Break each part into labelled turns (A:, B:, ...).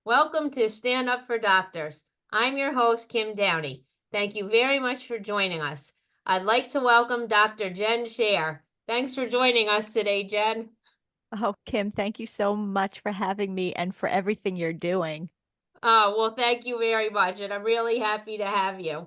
A: Welcome to Stand Up for Doctors. I'm your host, Kim Downey. Thank you very much for joining us. I'd like to welcome Dr. Jen Shaer. Thanks for joining us today, Jen.
B: Oh, Kim, thank you so much for having me and for everything you're doing.
A: Oh, well, thank you very much, and I'm really happy to have you.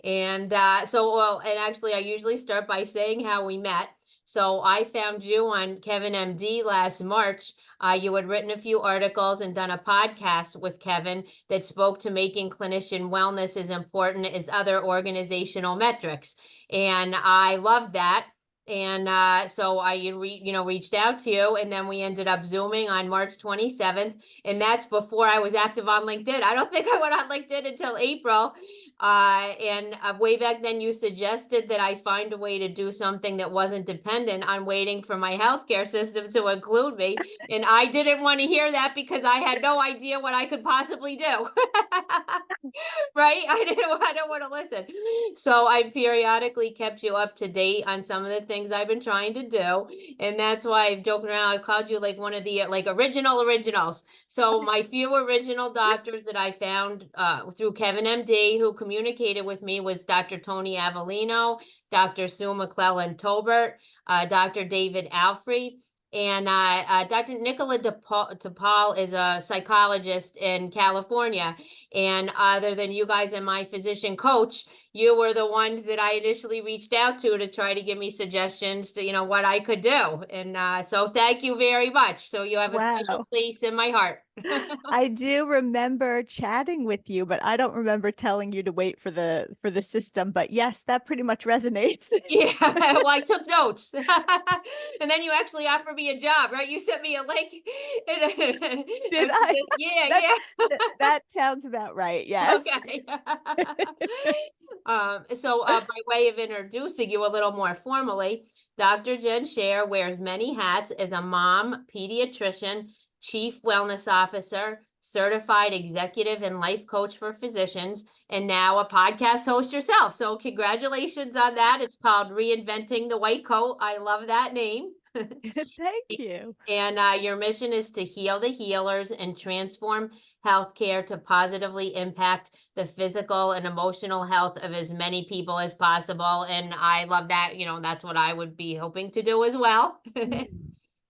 A: And actually, I usually start by saying how we met. So I found you on Kevin MD last March. You had written a few articles and done a podcast with Kevin that spoke to making clinician wellness as important as other organizational metrics. And I loved that. And so reached out to you, and then we ended up Zooming on March 27th. And that's before I was active on LinkedIn. I don't think I went on LinkedIn until April. And way back then, you suggested that I find a way to do something that wasn't dependent on waiting for my healthcare system to include me. And I didn't want to hear that because I had no idea what I could possibly do. Right? I don't want to listen. So I periodically kept you up to date on some of the things I've been trying to do. And that's why I'm joking around. I called you like one of the like originals. So my few original doctors that I found through Kevin MD who communicated with me was Dr. Tony Avellino, Dr. Sue McClellan Tolbert, Dr. David Alfrey. And Dr. Nicola DePaul is a psychologist in California. And other than you guys and my physician coach, you were the ones that I initially reached out to try to give me suggestions to, what I could do. And so thank you very much. So you have a special
B: Wow.
A: place in my heart.
B: I do remember chatting with you, but I don't remember telling you to wait for the system. But yes, that pretty much resonates.
A: Yeah, well, I took notes. And then you actually offered me a job, right? You sent me a link.
B: Did I?
A: Yeah,
B: That
A: yeah.
B: that sounds about right. Yes.
A: Okay. By way of introducing you a little more formally, Dr. Jen Shaer wears many hats as a mom, pediatrician, chief wellness officer, certified executive and life coach for physicians, and now a podcast host yourself. So congratulations on that. It's called Reinventing the White Coat. I love that name.
B: Thank you.
A: And your mission is to heal the healers and transform healthcare to positively impact the physical and emotional health of as many people as possible. And I love that. That's what I would be hoping to do as well.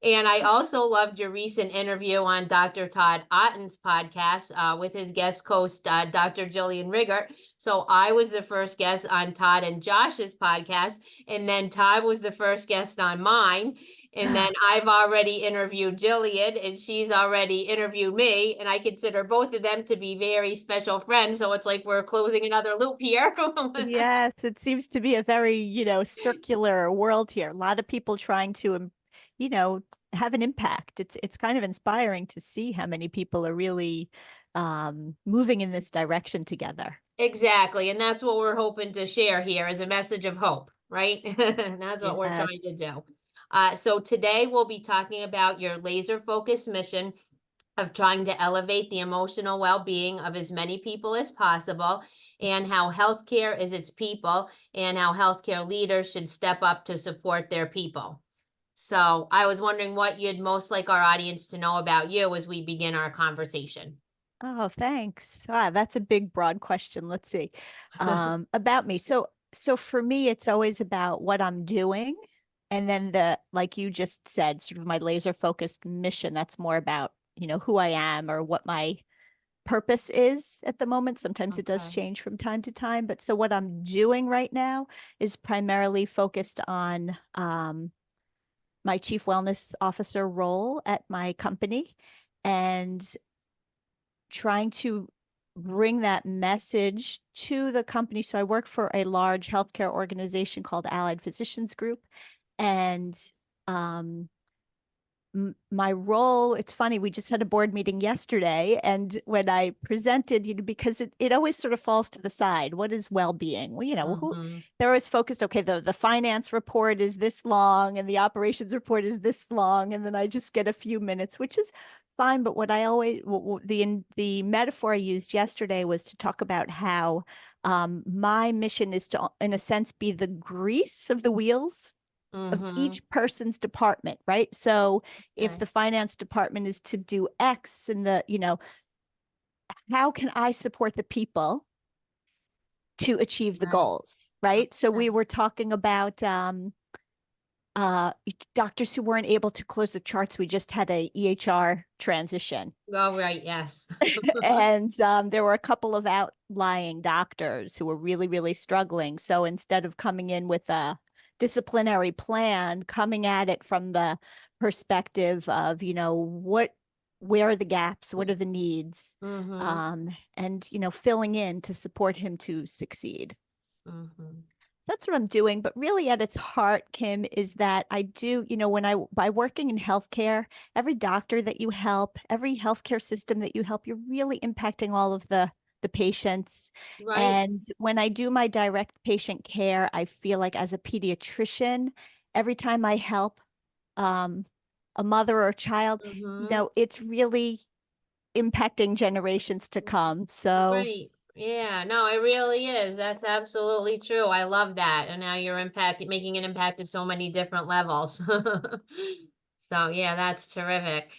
A: And I also loved your recent interview on Dr. Todd Otten's podcast with his guest host, Dr. Jillian Riggert. So I was the first guest on Todd and Josh's podcast, and then Todd was the first guest on mine. And then I've already interviewed Jillian, and she's already interviewed me. And I consider both of them to be very special friends. So it's like we're closing another loop here.
B: Yes, it seems to be a very, circular world here. A lot of people trying to, you know, have an impact. It's kind of inspiring to see how many people are really moving in this direction together.
A: Exactly. And that's what we're hoping to share here as a message of hope, right? And that's what we're
B: Yeah.
A: trying to do. So today we'll be talking about your laser focused mission of trying to elevate the emotional well being of as many people as possible, and how healthcare is its people, and how healthcare leaders should step up to support their people. So I was wondering what you'd most like our audience to know about you as we begin our conversation.
B: Oh, thanks. That's a big, broad question. Let's see. About me. So for me, it's always about what I'm doing. And then like you just said, sort of my laser focused mission. That's more about, who I am or what my purpose is at the moment. Sometimes it does
A: Okay.
B: change from time to time. But so what I'm doing right now is primarily focused on my chief wellness officer role at my company and trying to bring that message to the company. So I work for a large healthcare organization called Allied Physicians Group. And um, my role, it's funny, we just had a board meeting yesterday. And when I presented, because it always sort of falls to the side. What is well-being? Well,
A: Hmm.
B: they're always focused, okay, the finance report is this long and the operations report is this long. And then I just get a few minutes, which is fine. But what I always, the metaphor I used yesterday was to talk about how my mission is to, in a sense, be the grease of the wheels of
A: Hmm.
B: each person's department, right? So if
A: Okay.
B: the finance department is to do X and the, how can I support the people to achieve the
A: Right.
B: goals, right? So
A: Okay.
B: we were talking about uh, doctors who weren't able to close the charts. We just had a EHR transition.
A: Oh, right, yes.
B: And there were a couple of outlying doctors who were really, really struggling. So instead of coming in with a disciplinary plan, coming at it from the perspective of, where are the gaps? What are the needs?
A: Mm-hmm.
B: And, filling in to support him to succeed.
A: Mm-hmm.
B: That's what I'm doing. But really, at its heart, Kim, is that I do, by working in healthcare, every doctor that you help, every healthcare system that you help, you're really impacting all of the patients.
A: Right.
B: And when I do my direct patient care, I feel like as a pediatrician, every time I help um, a mother or a child,
A: Mm-hmm.
B: it's really impacting generations to come. So
A: Right. Yeah, no, it really is. That's absolutely true. I love that. And now you're making an impact at so many different levels. So yeah, that's terrific.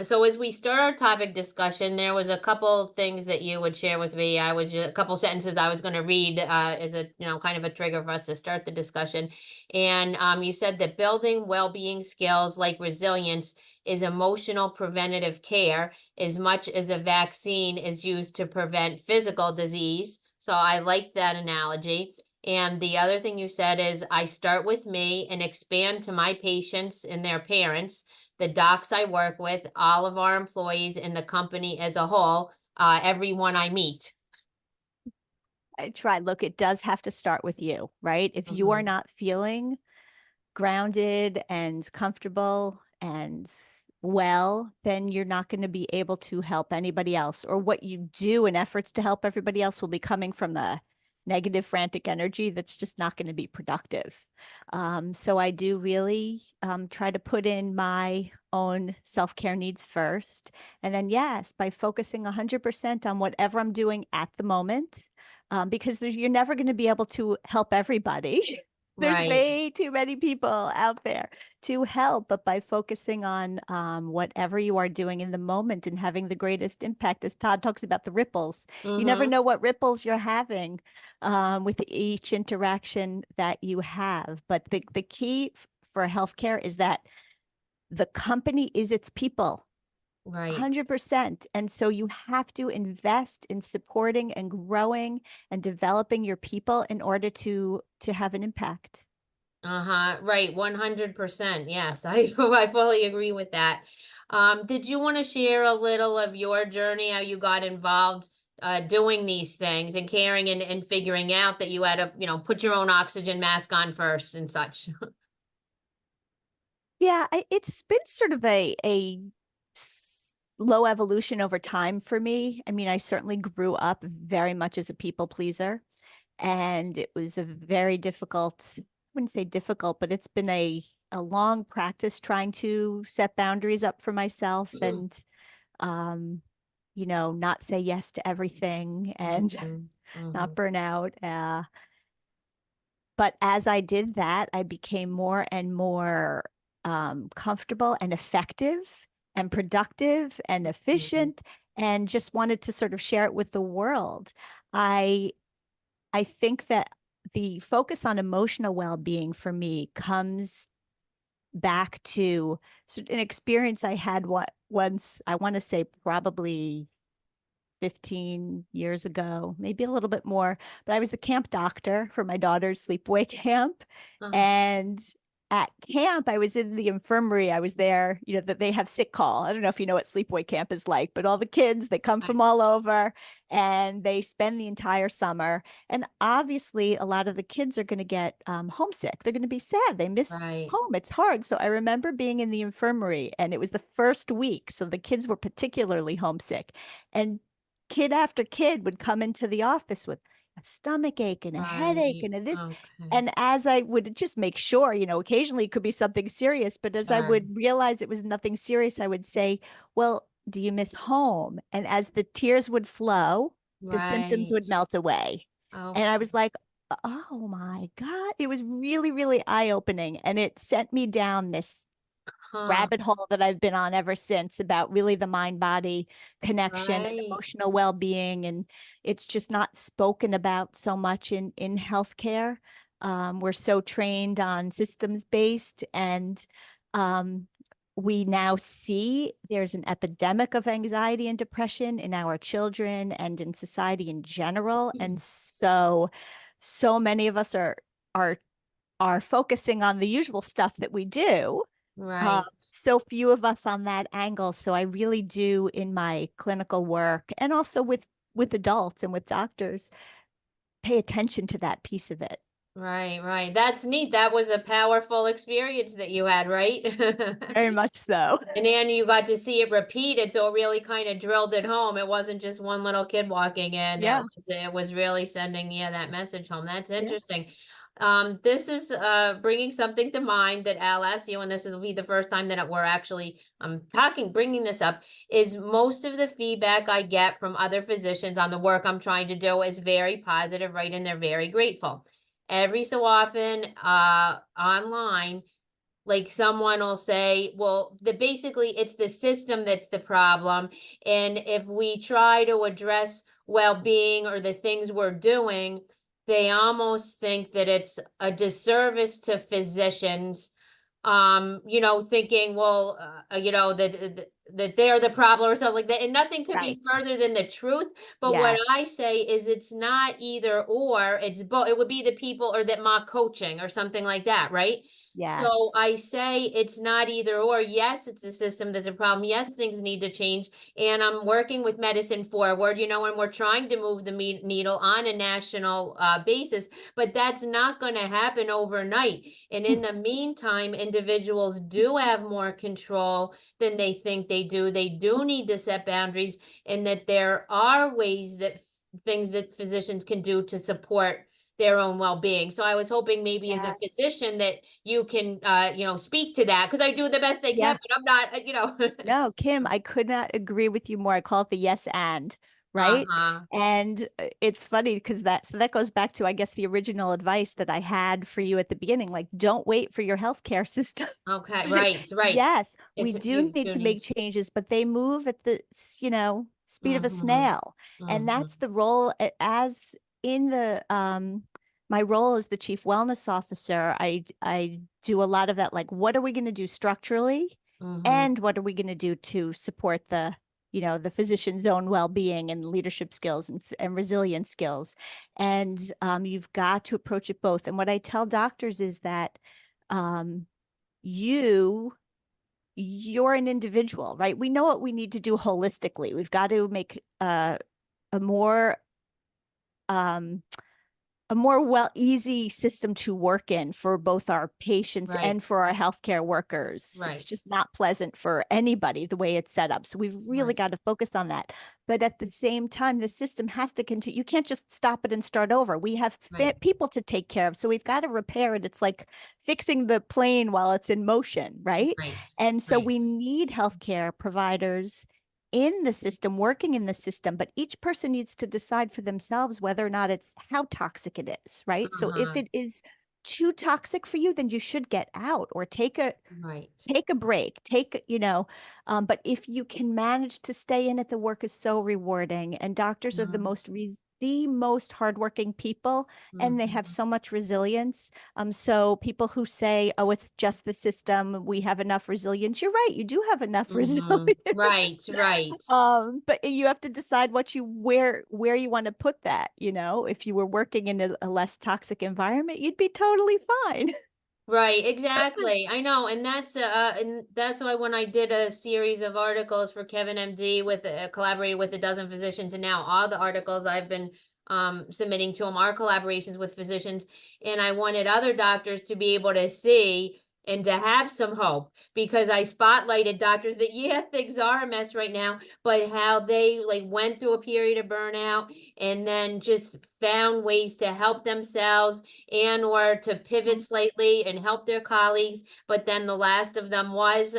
A: So as we start our topic discussion, there was a couple things that you would share with me. A couple sentences I was going to read as a, kind of a trigger for us to start the discussion. And you said that building well-being skills like resilience is emotional preventative care as much as a vaccine is used to prevent physical disease. So I like that analogy. And the other thing you said is I start with me and expand to my patients and their parents, the docs I work with, all of our employees in the company as a whole, everyone I meet.
B: I try. Look, it does have to start with you, right? If you are
A: Mm-hmm.
B: not feeling grounded and comfortable and well, then you're not going to be able to help anybody else. Or what you do in efforts to help everybody else will be coming from the negative, frantic energy that's just not going to be productive. So I do really try to put in my own self-care needs first. And then, yes, by focusing 100% on whatever I'm doing at the moment, because you're never going to be able to help everybody. There's
A: Right.
B: way too many people out there to help, but by focusing on whatever you are doing in the moment and having the greatest impact, as Todd talks about the ripples, you never
A: Mm-hmm.
B: know what ripples you're having with each interaction that you have. But the key for healthcare is that the company is its people.
A: Right.
B: 100%. And so you have to invest in supporting and growing and developing your people in order to have an impact.
A: Uh-huh. Right. 100%. Yes. I fully agree with that. Did you want to share a little of your journey, how you got involved doing these things and caring and figuring out that you had to, put your own oxygen mask on first and such?
B: Yeah, it's been sort of a slow evolution over time for me. I mean, I certainly grew up very much as a people pleaser, and it was a very difficult, I wouldn't say difficult, but it's been a long practice trying to set boundaries up for myself and um, not say yes to everything and
A: Mhm,
B: not
A: mhm,
B: burn out. But as I did that, I became more and more comfortable and effective and productive and
A: mhm.
B: efficient and just wanted to sort of share it with the world. I I think that the focus on emotional well-being for me comes back to an experience I had once, I want to say probably 15 years ago, maybe a little bit more, but I was the camp doctor for my daughter's sleepaway camp.
A: Uh-huh.
B: And at camp, I was in the infirmary. I was there, that they have sick call. I don't know if you know what sleepaway camp is like, but all the kids, they come
A: Right,
B: from all over and they spend the entire summer. And obviously, a lot of the kids are going to get homesick. They're going to be sad. They miss
A: right,
B: home. It's hard. So I remember being in the infirmary and it was the first week. So the kids were particularly homesick. And kid after kid would come into the office with a stomach ache and a headache
A: right.
B: and a this.
A: Okay.
B: And as I would just make sure, occasionally it could be something serious, but as I
A: Sure.
B: would realize it was nothing serious, I would say, well, do you miss home? And as the tears would flow, the symptoms
A: Right.
B: would melt away. And I
A: Okay.
B: was like, oh my God, it was really, really eye opening. And it sent me down this
A: Huh.
B: rabbit hole that I've been on ever since about really the mind body connection and
A: Right.
B: emotional well-being. And it's just not spoken about so much in healthcare. We're so trained on systems based, and um, we now see there's an epidemic of anxiety and depression in our children and in society in general. And so many of us are are focusing on the usual stuff that we do.
A: Right.
B: So few of us on that angle. So I really do in my clinical work and also with adults and with doctors pay attention to that piece of it.
A: Right, right. That's neat. That was a powerful experience that you had, right?
B: Very much so.
A: And then you got to see it repeated, so it really kind of drilled it home. It wasn't just one little kid walking in.
B: Yeah.
A: It was really sending, yeah, that message home. That's
B: Yeah.
A: interesting. This is bringing something to mind that I'll ask you, and this will be the first time that we're actually bringing this up, is most of the feedback I get from other physicians on the work I'm trying to do is very positive, right? And they're very grateful. Every so often, online, like someone will say, well, basically it's the system that's the problem. And if we try to address well-being or the things we're doing, they almost think that it's a disservice to physicians, thinking, well, that they're the problem or something like that. And nothing could be
B: Right.
A: further than the truth. But what
B: Yes.
A: I say is it's not either or, it's both. It would be the people or that mock coaching or something like that, right? So
B: Yes.
A: I say it's not either or. Yes, it's the system that's a problem. Yes, things need to change. And I'm working with Medicine Forward, and we're trying to move the needle on a national basis, but that's not going to happen overnight. And in the meantime, individuals do have more control than they think they do. They do need to set boundaries, and that there are ways that things that physicians can do to support their own well-being. So I was hoping maybe as a
B: Yes.
A: physician that you can speak to that, because I do the best they
B: Yeah.
A: can, but I'm not.
B: No, Kim, I could not agree with you more. I call it the yes and, right?
A: Uh-huh.
B: And it's funny because that goes back to, I guess, the original advice that I had for you at the beginning. Like, don't wait for your healthcare system.
A: Okay, right, right.
B: Yes, we
A: It's
B: do
A: you
B: need
A: do
B: to
A: need.
B: make changes, but they move at the, speed of a
A: Mm-hmm.
B: snail. And
A: Mm-hmm.
B: that's the role as in the my role as the chief wellness officer. I do a lot of that, like, what are we going to do structurally?
A: Mm-hmm.
B: And what are we going to do to support the physician's own well-being and leadership skills and resilience skills? And you've got to approach it both. And what I tell doctors is that um, you you're an individual, right? We know what we need to do holistically. We've got to make a more um, easy system to work in for both our patients
A: Right,
B: and for our healthcare workers. It's
A: right,
B: just not pleasant for anybody the way it's set up. So we've really
A: right,
B: got to focus on that. But at the same time, the system has to continue. You can't just stop it and start over. We have
A: right,
B: people to take care of. So we've got to repair it. It's like fixing the plane while it's in motion, right?
A: right,
B: And so
A: right,
B: we need healthcare providers in the system, working in the system, but each person needs to decide for themselves whether or not it's how toxic it is, right? So if
A: uh-huh,
B: it is too toxic for you, then you should get out or
A: right,
B: take a break, but if you can manage to stay in it, the work is so rewarding. And doctors are
A: mm-hmm.
B: the most hardworking people, and they have
A: Mm-hmm.
B: so much resilience. So people who say, oh, it's just the system, we have enough resilience. You're right, you do have enough
A: Mm-hmm.
B: resilience.
A: Right, right.
B: But you have to decide where you want to put that. If you were working in a less toxic environment, you'd be totally fine.
A: Right, exactly. I know, and that's why when I did a series of articles for Kevin MD with collaborated with a dozen physicians, and now all the articles I've been submitting to him are collaborations with physicians, and I wanted other doctors to be able to see and to have some hope, because I spotlighted doctors that, yeah, things are a mess right now, but how they like went through a period of burnout and then just found ways to help themselves and or to pivot slightly and help their colleagues. But then the last of them was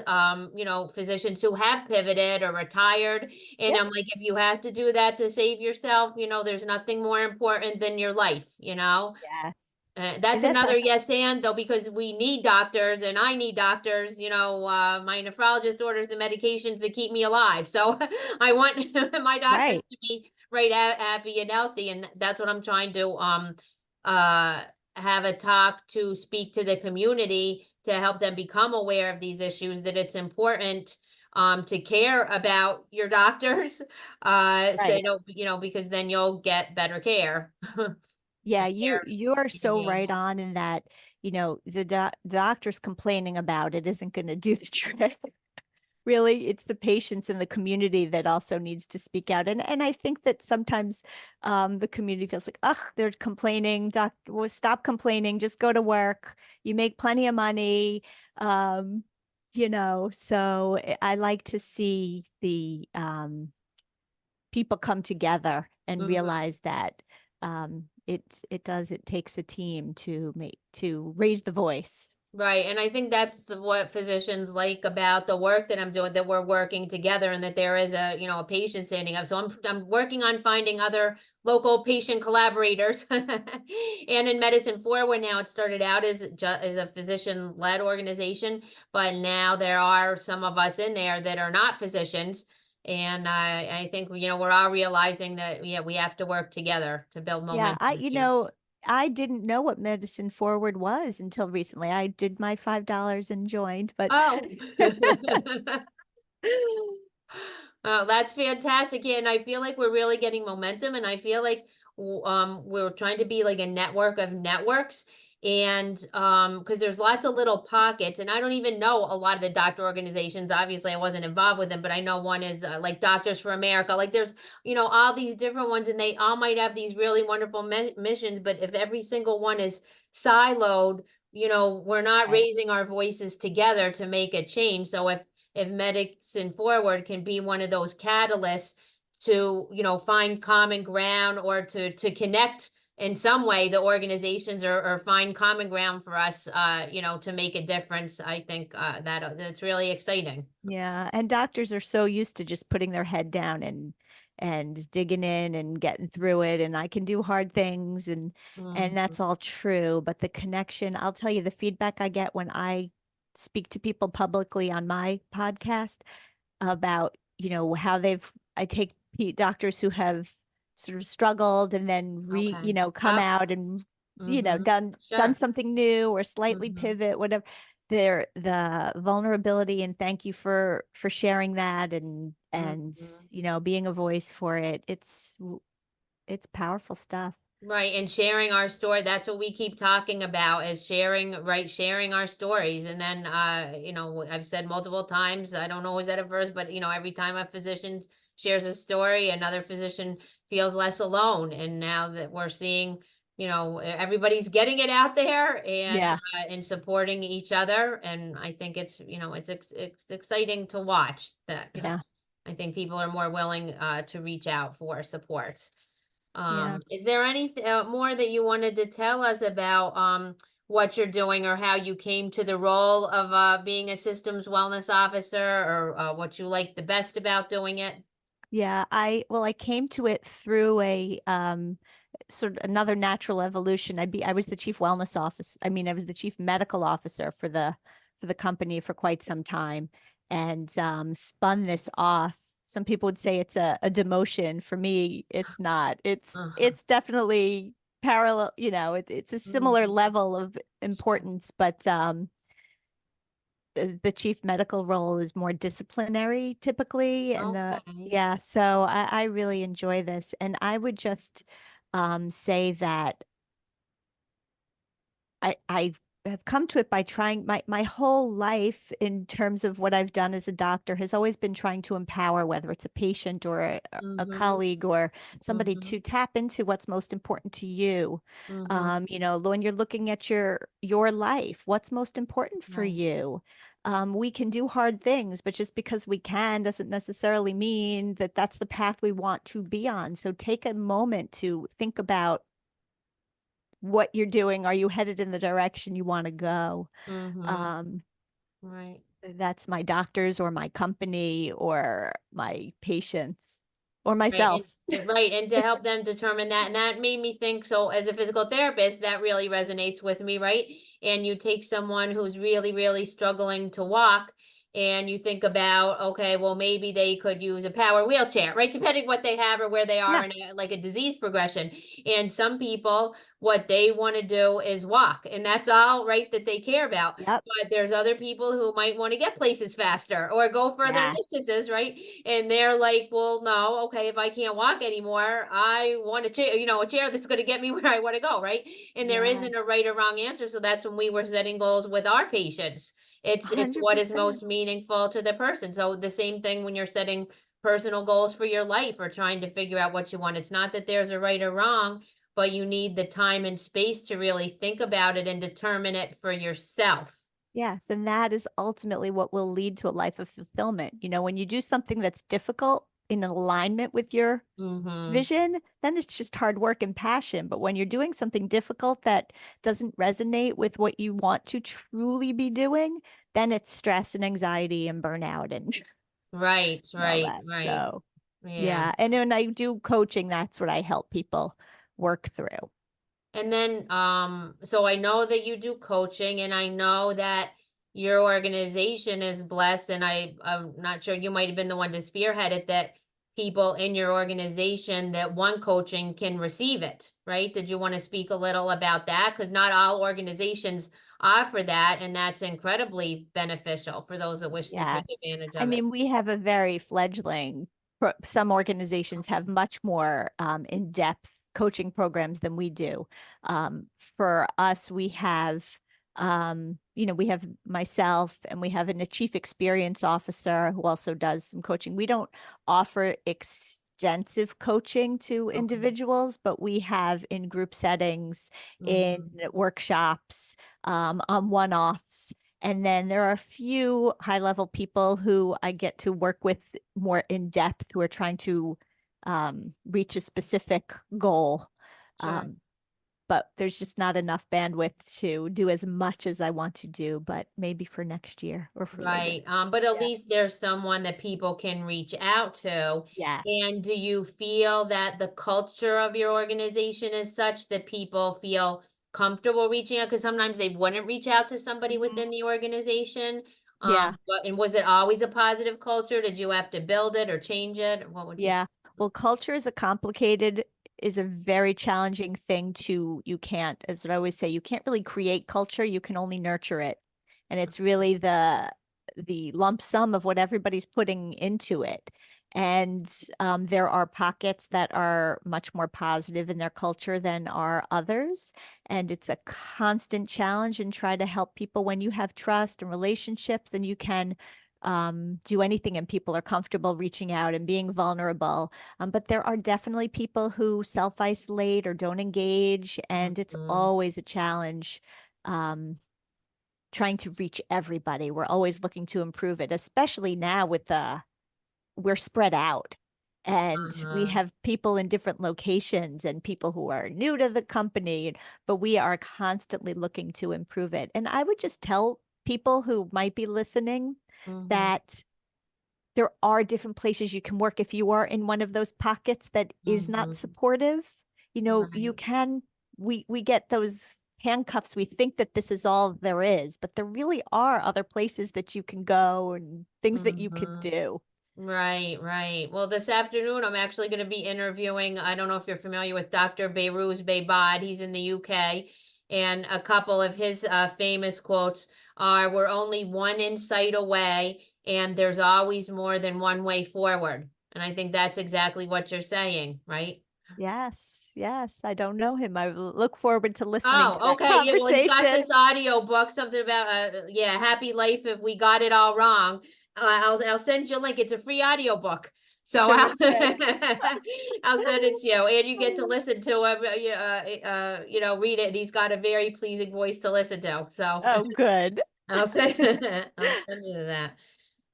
A: physicians who have pivoted or retired. And
B: Yeah.
A: I'm like, if you have to do that to save yourself, there's nothing more important than your life.
B: Yes.
A: That's
B: That's
A: another
B: a
A: yes and though, because we need doctors and I need doctors, my nephrologist orders the medications that keep me alive. So I want my doctors
B: right.
A: to be right, happy and healthy. And that's what I'm trying to, uh, have a talk to speak to the community to help them become aware of these issues, that it's important, to care about your doctors, so,
B: Right.
A: because then you'll get better care.
B: Yeah,
A: Care
B: you are
A: you can
B: so right
A: handle.
B: on in that, the doctors complaining about it isn't going to do the trick. Really, it's the patients and the community that also needs to speak out. And I think that sometimes the community feels like, ugh, they're complaining. Doc, well, stop complaining. Just go to work. You make plenty of money. Um, so I like to see the people come together and
A: Mhm.
B: realize that it takes a team to raise the voice.
A: Right, and I think that's what physicians like about the work that I'm doing, that we're working together and that there is a patient standing up. So I'm working on finding other local patient collaborators. And in Medicine Forward now, it started out as a physician-led organization, but now there are some of us in there that are not physicians. And I think, we're all realizing that, yeah, we have to work together to build
B: Yeah,
A: momentum here.
B: I didn't know what Medicine Forward was until recently. I did my $5 and joined, but
A: Oh. Oh, that's fantastic. Yeah, and I feel like we're really getting momentum, and I feel like we're trying to be like a network of networks. And because there's lots of little pockets, and I don't even know a lot of the doctor organizations. Obviously, I wasn't involved with them, but I know one is like Doctors for America. Like there's, all these different ones, and they all might have these really wonderful missions. But if every single one is siloed, we're not
B: right.
A: raising our voices together to make a change. So if Medicine Forward can be one of those catalysts to, find common ground, or to connect in some way the organizations, or find common ground for us, to make a difference, I think that's really exciting.
B: Yeah, and doctors are so used to just putting their head down and digging in and getting through it, and I can do hard things, and
A: Mhm.
B: that's all true, but the connection, I'll tell you, the feedback I get when I speak to people publicly on my podcast about, how I take doctors who have sort of struggled and then
A: Okay.
B: come
A: Yep.
B: out and,
A: Mhm.
B: done
A: Sure.
B: something new or slightly
A: Mhm.
B: pivot, whatever. The vulnerability, and thank you for sharing that, and
A: Mhm.
B: being a voice for it. It's powerful stuff.
A: Right, and sharing our story, that's what we keep talking about, is sharing, right, sharing our stories. And then I've said multiple times, I don't always at a verse, but every time a physician shares a story, another physician feels less alone. And now that we're seeing, everybody's getting it out there,
B: Yeah,
A: and supporting each other. And I think it's exciting to watch that.
B: yeah,
A: I think people are more willing to reach out for support.
B: yeah.
A: Is there anything more that you wanted to tell us about what you're doing, or how you came to the role of being a systems wellness officer, or what you like the best about doing it?
B: Yeah, I came to it through a sort of another natural evolution. I was the chief wellness officer. I mean, I was the chief medical officer for the company for quite some time, and spun this off. Some people would say it's a demotion. For me, it's not. It's
A: Uh-huh.
B: it's definitely parallel, it's a similar
A: Mhm.
B: level of
A: Sure.
B: importance, but the chief medical role is more disciplinary typically, and
A: Okay.
B: yeah, so I really enjoy this, and I would just say that I have come to it by trying my whole life. In terms of what I've done as a doctor, has always been trying to empower, whether it's a patient or a
A: Mm-hmm.
B: colleague or somebody,
A: Mm-hmm.
B: to tap into what's most important to you.
A: Mm-hmm.
B: When you're looking at your life, what's most important for
A: Right.
B: you? We can do hard things, but just because we can doesn't necessarily mean that that's the path we want to be on. So take a moment to think about what you're doing. Are you headed in the direction you want to go?
A: Mm-hmm.
B: Um,
A: Right.
B: that's my doctors or my company or my patients. or
A: Right,
B: myself.
A: right, and to help them determine that, and that made me think, so as a physical therapist, that really resonates with me, right? And you take someone who's really, really struggling to walk, and you think about, okay, well, maybe they could use a power wheelchair, right? Depending what they have or where they are
B: Yeah.
A: in like a disease progression. And some people, what they want to do is walk, and that's all, right, that they care about.
B: Yep.
A: But there's other people who might want to get places faster or go further
B: Yeah.
A: distances, right? And they're like, well, no, okay, if I can't walk anymore, I want a chair, a chair that's going to get me where I want to go, right? And there
B: Yeah.
A: isn't a right or wrong answer. So that's when we were setting goals with our patients. It's what is
B: 100%.
A: most meaningful to the person. So the same thing when you're setting personal goals for your life or trying to figure out what you want. It's not that there's a right or wrong, but you need the time and space to really think about it and determine it for yourself.
B: Yes, and that is ultimately what will lead to a life of fulfillment. When you do something that's difficult in alignment with your
A: Mm-hmm.
B: vision, then it's just hard work and passion. But when you're doing something difficult that doesn't resonate with what you want to truly be doing, then it's stress and anxiety and burnout and,
A: Right,
B: and all
A: right,
B: that.
A: right.
B: So,
A: Yeah.
B: yeah. And when I do coaching, that's what I help people work through.
A: And then, so I know that you do coaching, and I know that your organization is blessed, and I'm not sure, you might have been the one to spearhead it, that people in your organization that one coaching can receive it, right? Did you want to speak a little about that? Because not all organizations offer that, and that's incredibly beneficial for those that wish to
B: Yes.
A: take advantage
B: I
A: of it.
B: mean, we have a very fledgling, some organizations have much more in-depth coaching programs than we do. For us, we have myself and we have a chief experience officer who also does some coaching. We don't offer extensive coaching to
A: Okay.
B: individuals, but we have in group settings, in
A: Mhm.
B: workshops, on one-offs. And then there are a few high level people who I get to work with more in depth who are trying to reach a specific goal.
A: Sure.
B: Um, but there's just not enough bandwidth to do as much as I want to do, but maybe for next year or for later.
A: Right, but at
B: Yeah.
A: least there's someone that people can reach out to.
B: Yeah.
A: And do you feel that the culture of your organization is such that people feel comfortable reaching out? Because sometimes they wouldn't reach out to somebody
B: Mhm.
A: within the organization.
B: Yeah.
A: But was it always a positive culture? Did you have to build it or change it? What would you say?
B: Yeah. Well, culture is a very challenging thing you can't, as I always say, you can't really create culture, you can only nurture it. And it's really the lump sum of what everybody's putting into it. And there are pockets that are much more positive in their culture than are others. And it's a constant challenge and try to help people when you have trust and relationships, then you can do anything and people are comfortable reaching out and being vulnerable. But there are definitely people who self-isolate or don't engage, and it's
A: Mhm,
B: always a challenge um, trying to reach everybody. We're always looking to improve it, especially now with we're spread out. And we
A: uh-huh,
B: have people in different locations and people who are new to the company, but we are constantly looking to improve it. And I would just tell people who might be listening
A: mhm,
B: that there are different places you can work if you are in one of those pockets that is not
A: mhm,
B: supportive. You
A: right,
B: can we get those handcuffs. We think that this is all there is, but there really are other places that you can go and things that you can
A: mhm.
B: do.
A: Right, right. Well, this afternoon I'm actually going to be interviewing. I don't know if you're familiar with Dr. Behruz Beybad. He's in the UK, and a couple of his famous quotes are, "We're only one insight away, and there's always more than one way forward." And I think that's exactly what you're saying, right?
B: Yes, yes. I don't know him. I look forward to listening to
A: Oh,
B: that
A: okay. Yeah, well, he's got
B: conversation.
A: this audio book, something about yeah, happy life if we got it all wrong. I'll send you a link. It's a free audio book. So I'll
B: Terrific.
A: I'll send it to you, and you get to listen to him. Read it. And he's got a very pleasing voice to listen to. So
B: Oh, good.
A: I'll send I'll send you that.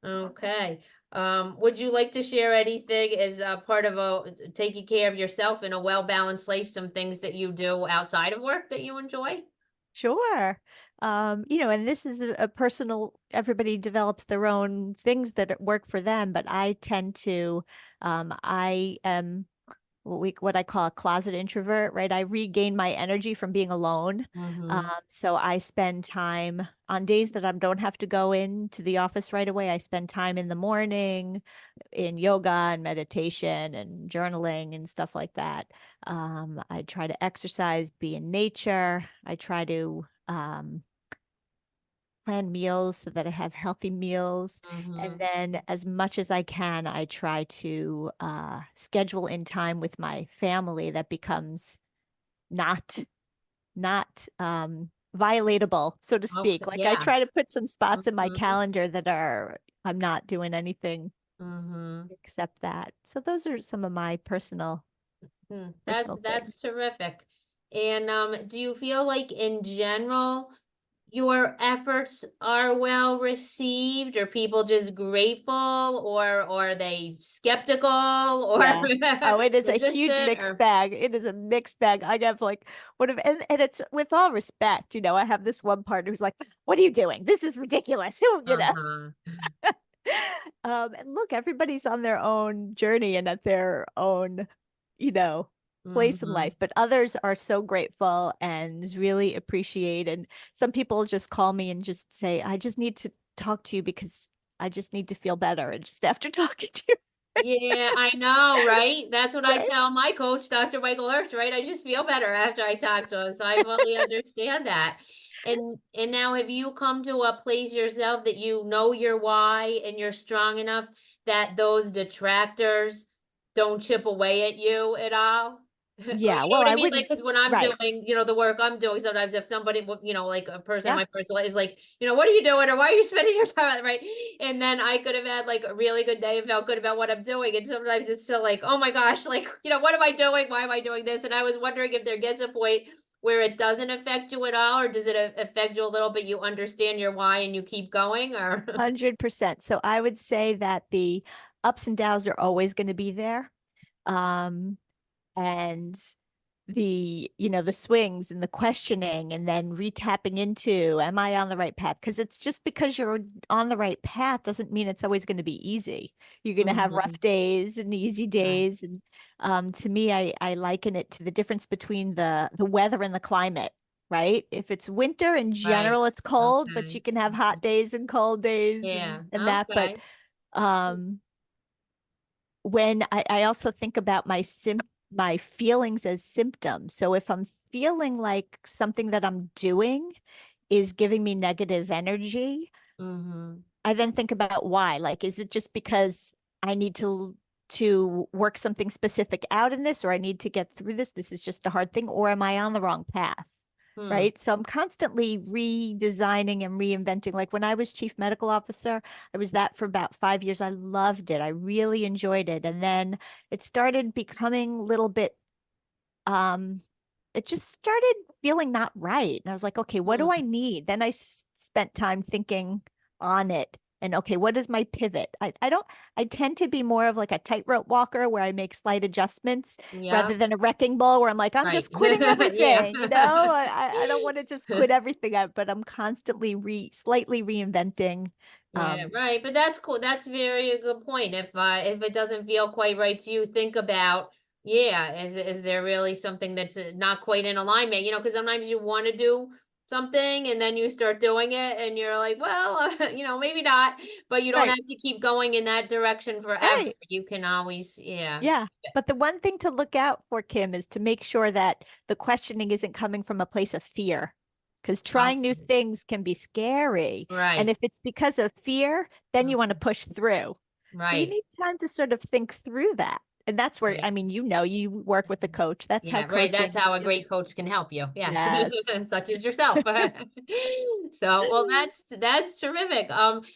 A: Okay. Would you like to share anything as a part of taking care of yourself in a well-balanced life, some things that you do outside of work that you enjoy?
B: Sure. And this is a personal, everybody develops their own things that work for them, but I tend to, I am what I call a closet introvert, right? I regain my energy from being alone.
A: Mm-hmm.
B: So I spend time on days that I don't have to go into the office right away. I spend time in the morning in yoga and meditation and journaling and stuff like that. I try to exercise, be in nature. I try to plan meals so that I have healthy meals. And
A: Mm-hmm.
B: then as much as I can, I try to schedule in time with my family that becomes not violatable, so to speak.
A: Okay.
B: Like I
A: Yeah.
B: try to put some spots in my
A: Mm-hmm.
B: calendar that are I'm not doing anything
A: Mm-hmm.
B: except that. So those are some of my
A: That's
B: personal things.
A: that's terrific. And do you feel like in general your efforts are well received? Are people just grateful, or are they skeptical or
B: Yeah. Oh, it is a huge
A: resistant
B: mixed
A: or
B: bag. It is a mixed bag. I have like and it's with all respect, I have this one partner who's like, "What are you doing? This is ridiculous."
A: uh-huh.
B: And look, everybody's on their own journey and at their own, you know, place in
A: Mm-hmm.
B: life. But others are so grateful and really appreciate. And some people just call me and just say, "I just need to talk to you because I just need to feel better." And just after talking to you,
A: Yeah, I know, right? That's what I
B: right?
A: tell my coach, Dr. Michael Hirsch, right? I just feel better after I talk to him. So I fully understand that. And now have you come to a place yourself that you know your why and you're strong enough that those detractors don't chip away at you at all? Or
B: Yeah.
A: you know
B: Well,
A: what I
B: I
A: mean?
B: wouldn't,
A: Like, because when I'm
B: right.
A: doing, the work I'm doing, sometimes if somebody, like a person in
B: Yeah.
A: my personal life is like, what are you doing? Or why are you spending your time on it, right? And then I could have had like a really good day and felt good about what I'm doing. And sometimes it's still like, oh my gosh, like, what am I doing? Why am I doing this? And I was wondering if there gets a point where it doesn't affect you at all, or does it affect you a little bit? You understand your why and you keep going, or
B: 100%. So I would say that the ups and downs are always going to be there. Um, and the swings and the questioning and then retapping into, am I on the right path? Because it's just because you're on the right path doesn't mean it's always going to be easy. You're going to have
A: Mhm.
B: rough days and easy
A: Right.
B: days. And to me, I liken it to the difference between the weather and the climate. Right. If it's winter in
A: Right.
B: general, it's cold, but
A: Okay.
B: you can have hot
A: Mhm.
B: days and cold days
A: Yeah.
B: and that. But
A: Okay.
B: um when I also think about my feelings as symptoms. So if I'm feeling like something that I'm doing is giving me negative energy,
A: Mhm.
B: I then think about why. Like, is it just because I need to work something specific out in this, or I need to get through this? This is just a hard thing, or am I on the wrong path?
A: Hmm.
B: Right. So I'm constantly redesigning and reinventing. Like when I was chief medical officer, I was that for about 5 years. I loved it. I really enjoyed it. And then it started becoming a little bit um it just started feeling not right. And I was like, okay, what do I
A: Hmm.
B: need? Then I spent time thinking on it. And okay, what is my pivot? I don't, I tend to be more of like a tightrope walker where I make slight adjustments rather
A: Yeah.
B: than a wrecking ball where I'm like, I'm
A: Right.
B: just quitting
A: Yeah.
B: everything, I don't want to just quit everything out, but I'm constantly slightly reinventing.
A: Yeah,
B: Um,
A: right. But that's cool. That's very a good point. If it doesn't feel quite right to you, think about, yeah, is there really something that's not quite in alignment? Because sometimes you want to do something and then you start doing it and you're like, well, maybe not, but you don't
B: right,
A: have to keep going in that direction forever.
B: right.
A: You can always, yeah.
B: Yeah. But the one thing to look out for, Kim, is to make sure that the questioning isn't coming from a place of fear. Because trying new
A: Okay.
B: things can be scary. And
A: Right.
B: if it's because of fear, then you want to
A: Mhm.
B: push through. So you
A: Right.
B: need time to sort of think through that. And that's where,
A: Right.
B: I mean, you work with the coach. That's how
A: Yeah, right. That's
B: coaching
A: how a
B: is.
A: great coach can help you. Yes.
B: Yes.
A: Such as yourself. So, well, that's terrific.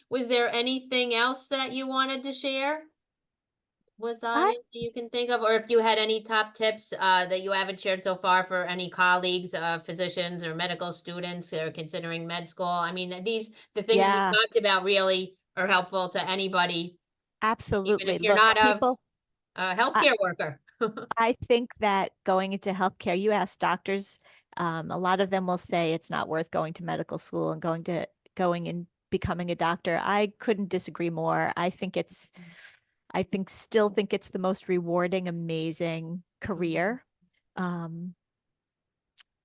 A: Was there anything else that you wanted to share with
B: I,
A: audience that you can think of, or if you had any top tips that you haven't shared so far for any colleagues, physicians or medical students or considering med school? I mean, the things we
B: yeah,
A: talked about really are helpful to anybody, even
B: absolutely.
A: if you're
B: Look,
A: not
B: people,
A: a
B: I,
A: healthcare worker.
B: I think that going into healthcare, you ask doctors, A lot of them will say it's not worth going to medical school and going and becoming a doctor. I couldn't disagree more. Still think it's the most rewarding, amazing career.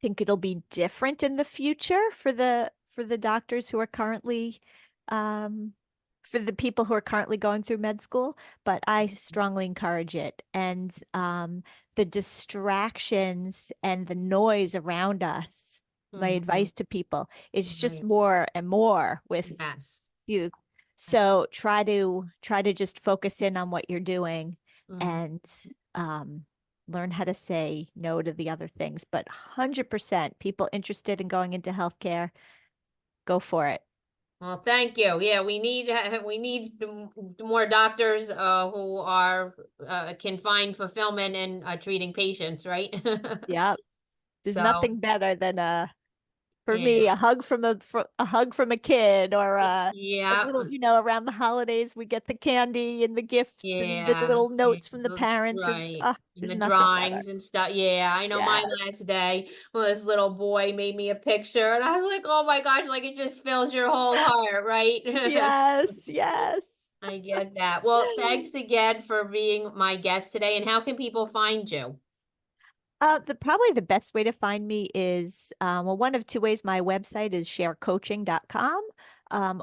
B: Think it'll be different in the future for the doctors who are currently for the people who are currently going through med school, but I strongly encourage it. And the distractions and the noise around us, my advice to people is just
A: Right.
B: more and more with
A: Yes.
B: you. So try to just focus in on what you're doing and learn how to say no to the other things. But 100% people interested in going into healthcare, go for it.
A: Well, thank you. Yeah, we need more doctors who are can find fulfillment in treating patients, right?
B: Yeah. There's
A: So,
B: nothing better than for me,
A: yeah.
B: a hug from a kid or a
A: Yeah.
B: little, around the holidays we get the candy and the gifts and the
A: Yeah,
B: little
A: yeah,
B: notes from the parents or
A: right. And
B: there's
A: the
B: nothing better.
A: drawings and stuff. Yeah, I know
B: Yeah.
A: my last day. Well, this little boy made me a picture, and I was like, "Oh my gosh!" Like it just fills your whole heart, right?
B: Yes, yes.
A: I get that. Well, thanks again for being my guest today. And how can people find you?
B: The probably the best way to find me is well, one of two ways. My website is sharecoaching.com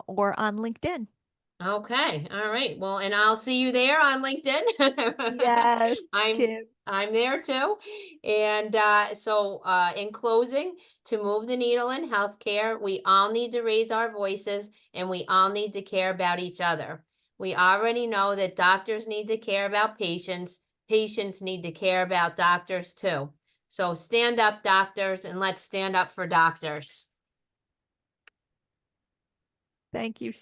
B: or on LinkedIn.
A: Okay. All right. Well, and I'll see you there on LinkedIn.
B: Yes,
A: I'm
B: Kim.
A: I'm there too. And in closing, to move the needle in healthcare, we all need to raise our voices and we all need to care about each other. We already know that doctors need to care about patients. Patients need to care about doctors too. So stand up, doctors, and let's stand up for doctors.
B: Thank you.